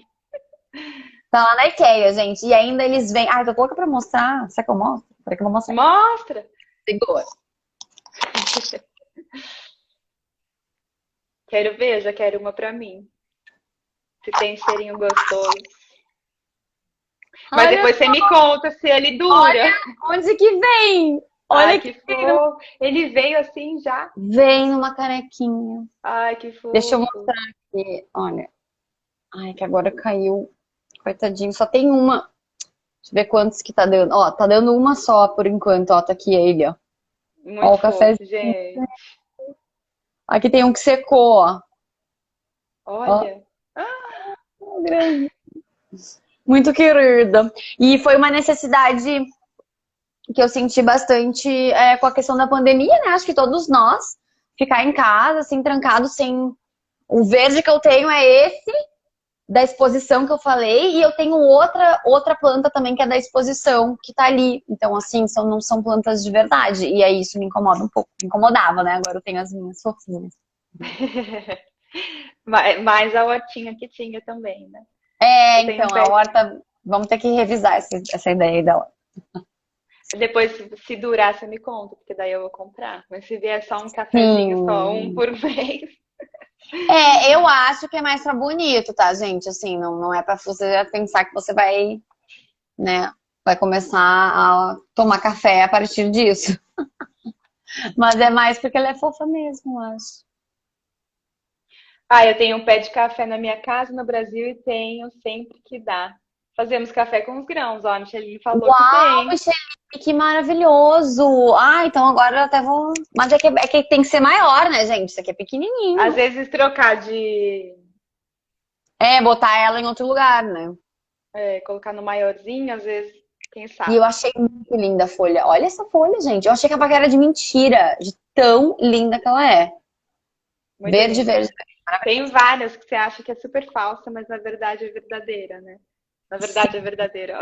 Tá lá na IKEA, gente. E ainda eles vêm. Ai, tô louca pra mostrar. Será que eu mostro? Peraí que eu vou mostrar. Mostra! Segura. Quero ver, já quero uma pra mim. Se tem cheirinho gostoso. Mas Olha, depois você me conta se ele dura. olha onde que vem. Ai, Olha que que fofo. Ele veio assim já. vem numa canequinha. Ai, que Deixa eu fofo. mostrar aqui. Olha. Ai, que agora caiu. Coitadinho. Só tem uma. Deixa eu ver quantos que tá dando. Ó, tá dando uma só por enquanto. Ó, tá aqui ele, ó. Ó, Muito o café. fofo, gente. Aqui tem um que secou, ó. Ó, Olha. Ah, grande. Muito querida. E foi uma necessidade que eu senti bastante com a questão da pandemia, né? Acho que todos nós ficar em casa, assim, trancados, sem. O verde que eu tenho é esse, da exposição que eu falei, e eu tenho outra planta também que é da exposição, que tá ali. Então, assim, não são plantas de verdade. E aí isso me incomoda um pouco. Me incomodava, né? Agora eu tenho as minhas fofinhas. mais a hortinha que tinha também, né? É, Eu tenho então, um a pé. horta. Vamos ter que revisar essa ideia aí da horta. Depois, se durar, você me conta, porque daí eu vou comprar. Mas se vier só um cafezinho, só um Sim. por mês. Eu acho que é mais pra bonito, tá, gente? Assim, não é pra você já pensar que você vai, né, vai começar a tomar café a partir disso. Mas é mais porque ela é fofa mesmo, eu acho. Ah, eu tenho um pé de café na minha casa no Brasil e tenho sempre que dá. Fazemos café com os grãos, ó. A Micheline falou que Uau, tem. Michele, que maravilhoso! Ah, então agora eu até vou. Mas é que tem que ser maior, né, gente? Isso aqui é Às pequenininho. vezes trocar de Botar ela em outro lugar, né? colocar no maiorzinho, às vezes, quem E eu sabe. achei muito linda a folha. Olha essa folha, gente. Eu achei que a vaca era de mentira, de tão linda que ela é. Muito Verde, linda. verde. Tem várias que você acha que é super falsa, mas na verdade é verdadeira, né? Na verdade é verdadeira.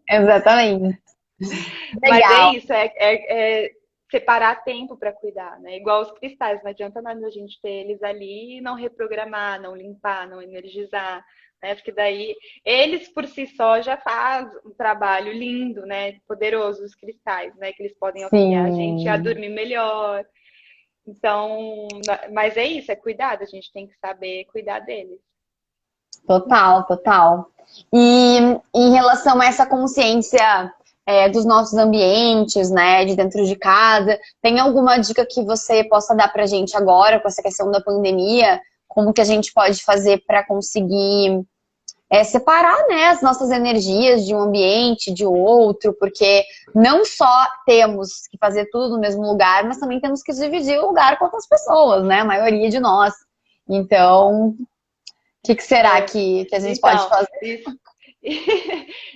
Exatamente. Mas é Legal. isso, é separar tempo para cuidar, né? Igual os cristais, não adianta nada a gente ter eles ali e não reprogramar, não limpar, não energizar, né? Porque daí eles por si só já faz um trabalho lindo, né? Poderoso, os cristais, né? Que eles podem auxiliar a gente a Sim, dormir melhor. Então, mas é isso, é cuidado, a gente tem que saber cuidar deles. total, total. E em relação a essa consciência dos nossos ambientes, né, de dentro de casa, tem alguma dica que você possa dar pra gente agora com essa questão da pandemia? Como que a gente pode fazer para conseguir separar, né, as nossas energias de um ambiente, de outro, porque não só temos que fazer tudo no mesmo lugar, mas também temos que dividir o lugar com outras pessoas, né, a maioria de nós. Então, o que será É, que a gente pode então, fazer?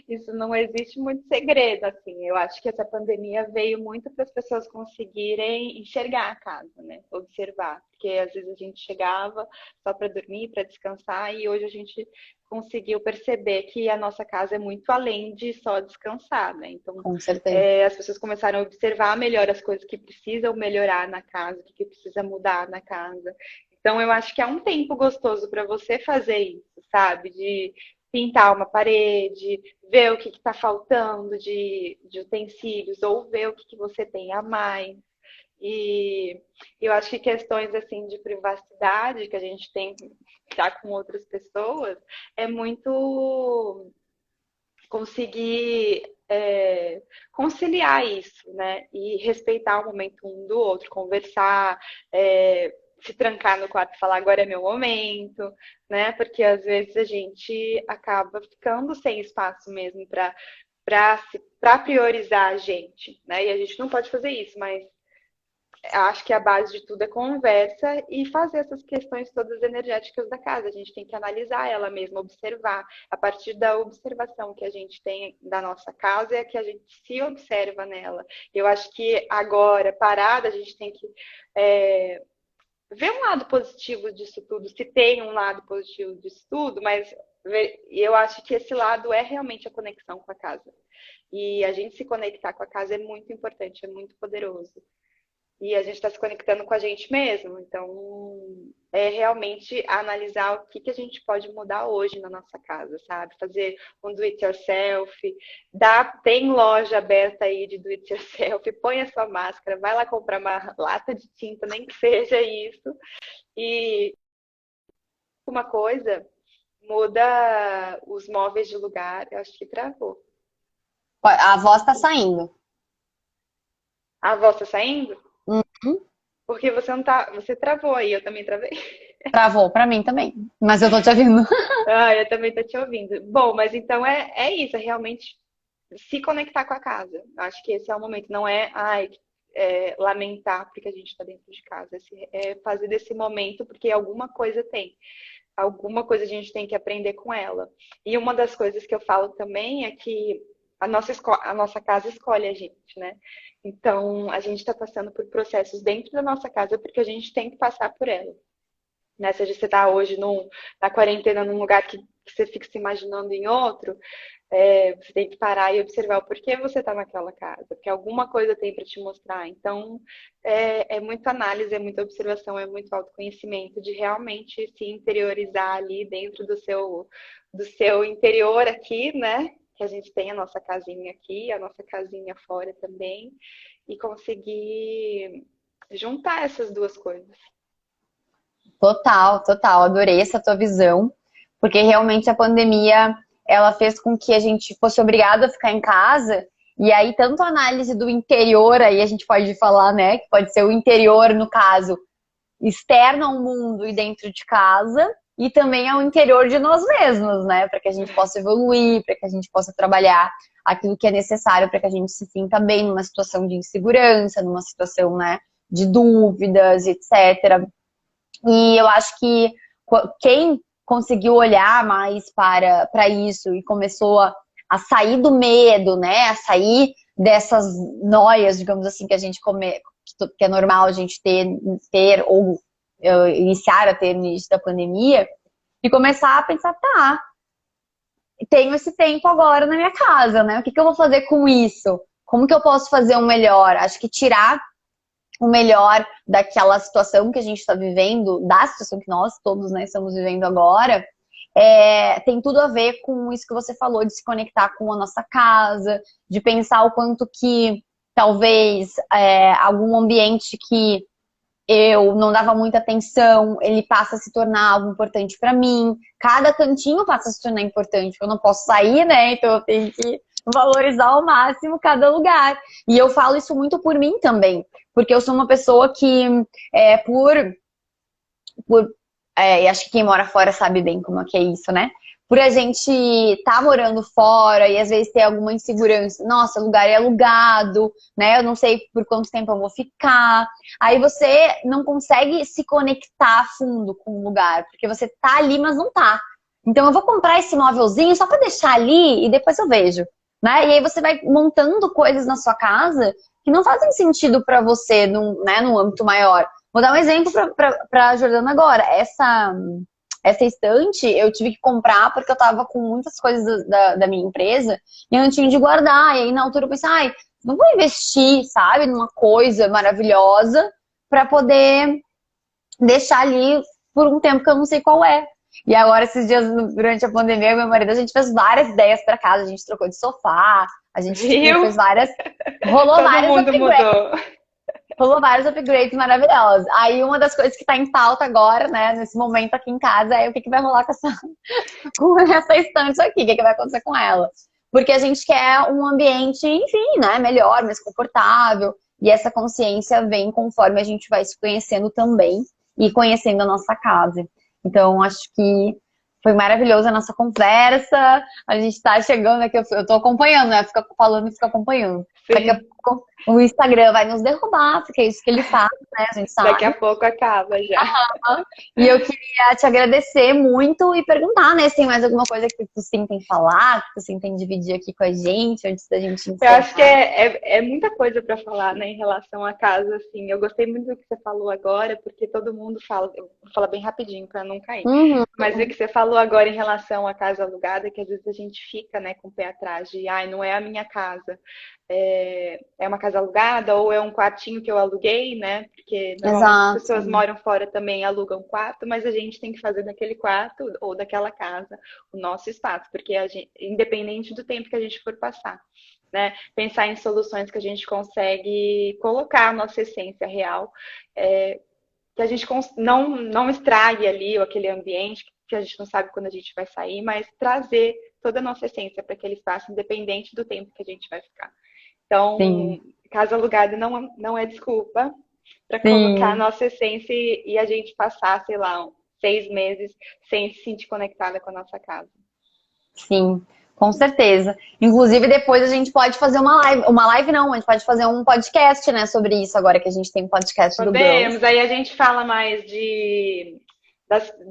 Isso não existe muito segredo, assim. Eu acho que essa pandemia veio muito para as pessoas conseguirem enxergar a casa, né? Observar. Porque às vezes a gente chegava só para dormir, para descansar, e hoje a gente conseguiu perceber que a nossa casa é muito além de só descansar, né? Então, Com certeza. as pessoas começaram a observar melhor as coisas que precisam melhorar na casa, o que precisa mudar na casa. Então, eu acho que é um tempo gostoso para você fazer isso, sabe? De pintar uma parede, ver o que está faltando de utensílios, ou ver o que você tem a mais. E eu acho que questões assim de privacidade que a gente tem que estar com outras pessoas é muito conseguir conciliar isso, né? E respeitar o momento um do outro, conversar, se trancar no quarto e falar agora é meu momento, né? Porque às vezes a gente acaba ficando sem espaço mesmo para priorizar a gente, né? E a gente não pode fazer isso, mas acho que a base de tudo é conversa e fazer essas questões todas energéticas da casa. A gente tem que analisar ela mesma, observar. A partir da observação que a gente tem da nossa casa é que a gente se observa nela. Eu acho que agora, parada, a gente tem que ver um lado positivo disso tudo, se tem um lado positivo disso tudo, mas eu acho que esse lado é realmente a conexão com a casa. E a gente se conectar com a casa é muito importante, é muito poderoso. E a gente está se conectando com a gente mesmo. Então, é realmente analisar o que a gente pode mudar hoje na nossa casa, sabe? Fazer um do it yourself. Tem loja aberta aí de do it yourself. Põe a sua máscara, vai lá comprar uma lata de tinta, nem que seja isso. E uma coisa, muda os móveis de lugar. Eu acho que travou. A voz tá saindo. A voz tá saindo? Uhum. Porque você não tá. Você travou aí, eu também travei. Travou pra mim também. Mas eu tô te ouvindo. Ah, eu também tô te ouvindo. Bom, mas então é isso, é realmente se conectar com a casa. Acho que esse é o momento, não é, lamentar porque a gente está dentro de casa. É fazer desse momento porque alguma coisa tem. Alguma coisa a gente tem que aprender com ela. E uma das coisas que eu falo também é que a nossa casa escolhe a gente, né? Então, a gente está passando por processos dentro da nossa casa porque a gente tem que passar por ela. Né? Seja você está hoje na quarentena num lugar que você fica se imaginando em outro, você tem que parar e observar o porquê você está naquela casa, porque alguma coisa tem para te mostrar. Então, é muita análise, é muita observação, é muito autoconhecimento de realmente se interiorizar ali dentro do seu interior aqui, né? Que a gente tem a nossa casinha aqui, a nossa casinha fora também, e conseguir juntar essas duas coisas. Total, total. Adorei essa tua visão, porque realmente a pandemia, ela fez com que a gente fosse obrigado a ficar em casa, e aí tanto a análise do interior, aí a gente pode falar, né, que pode ser o interior, no caso, externo ao mundo e dentro de casa, e também ao interior de nós mesmos, né, para que a gente possa evoluir, para que a gente possa trabalhar aquilo que é necessário para que a gente se sinta bem numa situação de insegurança, numa situação, né, de dúvidas, etc. E eu acho que quem conseguiu olhar mais para isso e começou a sair do medo, né? A sair dessas noias, digamos assim, que a gente que é normal a gente ter ou iniciar a ter no início da pandemia, e começar a pensar, tá, tenho esse tempo agora na minha casa, né? O que eu vou fazer com isso? Como que eu posso fazer um melhor? Acho que tirar o melhor daquela situação que a gente está vivendo, da situação que nós todos, né, estamos vivendo agora, tem tudo a ver com isso que você falou, de se conectar com a nossa casa, de pensar o quanto que talvez algum ambiente que eu não dava muita atenção, ele passa a se tornar algo importante para mim. Cada cantinho passa a se tornar importante. Eu não posso sair, né? Então eu tenho que valorizar ao máximo cada lugar. E eu falo isso muito por mim também, porque eu sou uma pessoa que, e acho que quem mora fora sabe bem como é que é isso, né? Por a gente tá morando fora e às vezes ter alguma insegurança. Nossa, o lugar é alugado, né? Eu não sei por quanto tempo eu vou ficar. Aí você não consegue se conectar a fundo com o lugar, porque você tá ali, mas não tá. Então eu vou comprar esse móvelzinho só para deixar ali e depois eu vejo, né? E aí você vai montando coisas na sua casa que não fazem sentido para você né, num âmbito maior. Vou dar um exemplo para a Jordana agora. Essa estante eu tive que comprar porque eu tava com muitas coisas da minha empresa e eu não tinha de guardar. E aí na altura eu pensei, ai, não vou investir, sabe, numa coisa maravilhosa para poder deixar ali por um tempo que eu não sei qual é. E agora, esses dias, durante a pandemia, eu e meu marido, a gente fez várias ideias para casa. A gente trocou de sofá, a gente Viu? fez várias. Rolou Todo vários mundo upgrades. mudou. Rolou vários upgrades maravilhosos. Aí, uma das coisas que tá em pauta agora, né, nesse momento aqui em casa, é o que vai rolar com essa estante aqui, o que vai acontecer com ela. Porque a gente quer um ambiente, enfim, né, melhor, mais confortável. E essa consciência vem conforme a gente vai se conhecendo também e conhecendo a nossa casa. Então, acho que foi maravilhosa a nossa conversa. A gente tá chegando aqui, eu tô acompanhando, né? Fica falando e fica acompanhando. Daqui a Sim. pouco o Instagram vai nos derrubar, porque é isso que ele faz, né? A gente Daqui a sabe. pouco acaba já. E eu queria te agradecer muito e perguntar, né, se tem mais alguma coisa que tu sim tem falar, que tu sim tem dividir aqui com a gente, antes da gente Eu acho que encerrar. é muita coisa para falar, né, em relação à casa, assim. Eu gostei muito do que você falou agora, porque todo mundo fala, eu vou falar bem rapidinho para não cair. Uhum, Mas o que você falou agora em relação à casa alugada, que às vezes a gente fica, né, com o pé atrás de, ai, não é a minha casa. É uma casa alugada ou é um quartinho que eu aluguei, né? Porque normalmente as pessoas exato. moram fora também e alugam quarto, mas a gente tem que fazer daquele quarto ou daquela casa o nosso espaço, porque independente do tempo que a gente for passar, né? Pensar em soluções que a gente consegue colocar a nossa essência real, que a gente não estrague ali ou aquele ambiente que a gente não sabe quando a gente vai sair, mas trazer toda a nossa essência para aquele espaço, independente do tempo que a gente vai ficar. Então, Sim, casa alugada não é desculpa para colocar a sim, nossa essência e a gente passar, sei lá, 6 meses sem se sentir conectada com a nossa casa. sim, com certeza. Inclusive, depois a gente pode fazer uma live não, a gente pode fazer um podcast, né, sobre isso agora que a gente tem um podcast do Girls. Podemos, aí a gente fala mais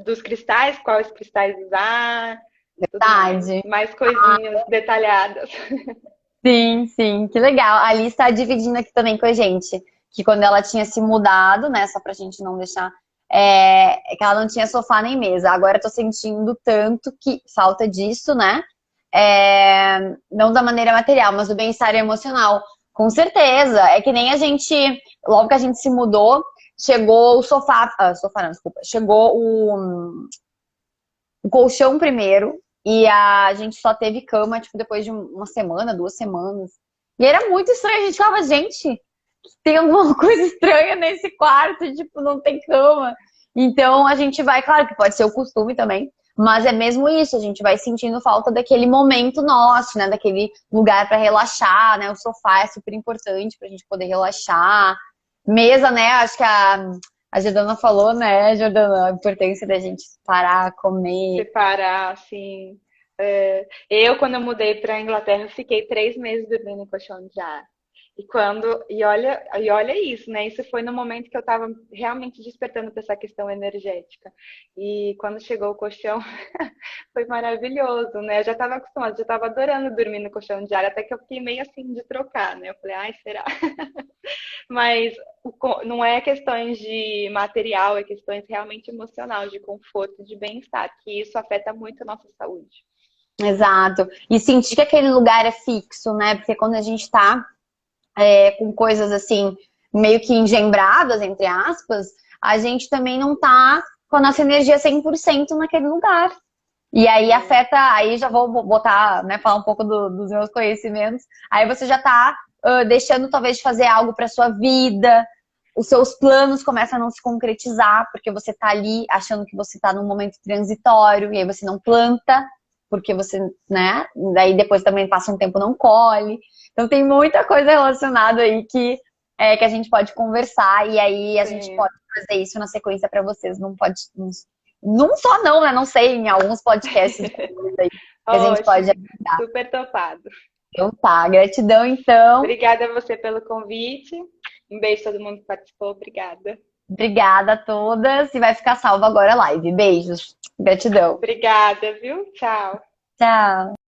dos cristais, quais cristais usar, tudo mais. Verdade. Mais coisinhas detalhadas. Sim, sim, que legal. A Alice está dividindo aqui também com a gente, que quando ela tinha se mudado, né, só pra gente não deixar, que ela não tinha sofá nem mesa. Agora eu tô sentindo tanto que falta disso, né? Não da maneira material, mas do bem-estar emocional. Com certeza. É que nem a gente, logo que a gente se mudou, chegou o sofá, sofá não, desculpa, chegou o colchão primeiro e a gente só teve cama, tipo, depois de uma semana, 2 semanas. E era muito estranho, a gente falava, gente, tem alguma coisa estranha nesse quarto, tipo, não tem cama. Então a gente vai, claro que pode ser o costume também, mas é mesmo isso, a gente vai sentindo falta daquele momento nosso, né, daquele lugar para relaxar, né, o sofá é super importante pra gente poder relaxar. Mesa, né, acho que a Jordana falou, né, Jordana, a importância da gente parar, comer. Separar, assim. Quando eu mudei para a Inglaterra, eu fiquei 3 meses dormindo em colchão de ar. E olha isso, né? Isso foi no momento que eu estava realmente despertando para essa questão energética. E quando chegou o colchão, foi maravilhoso, né? Eu já estava acostumada, já estava adorando dormir no colchão de ar, até que eu fiquei meio assim de trocar, né? Eu falei, ai, será? Mas não é questões de material, é questões realmente emocional, de conforto, de bem-estar, que isso afeta muito a nossa saúde. Exato. E sentir que aquele lugar é fixo, né? Porque quando a gente tá com coisas assim, meio que engembradas, entre aspas, a gente também não tá com a nossa energia 100% naquele lugar. E aí É, afeta, aí já vou botar, né, falar um pouco dos meus conhecimentos. Aí você já tá deixando talvez de fazer algo para sua vida, os seus planos começam a não se concretizar, porque você tá ali achando que você tá num momento transitório, e aí você não planta, porque você, né, daí depois também passa um tempo não colhe. Então tem muita coisa relacionada aí que a gente pode conversar, e aí a gente sim. pode fazer isso na sequência para vocês, não pode. Não só não, né? Não sei, em alguns podcasts depois aí que a gente pode. Ótimo, super topado. Então tá, gratidão então. Obrigada a você pelo convite. Um beijo a todo mundo que participou. Obrigada. Obrigada a todas e vai ficar salva agora a live. Beijos. Gratidão. Obrigada, viu? Tchau. Tchau.